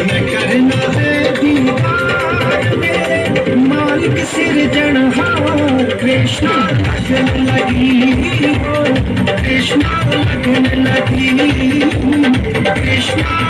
मैं करना है दीदार मेरे मालिक सिरजनहार कृष्णा लगन लगी हो कृष्णा लगन लगी कृष्णा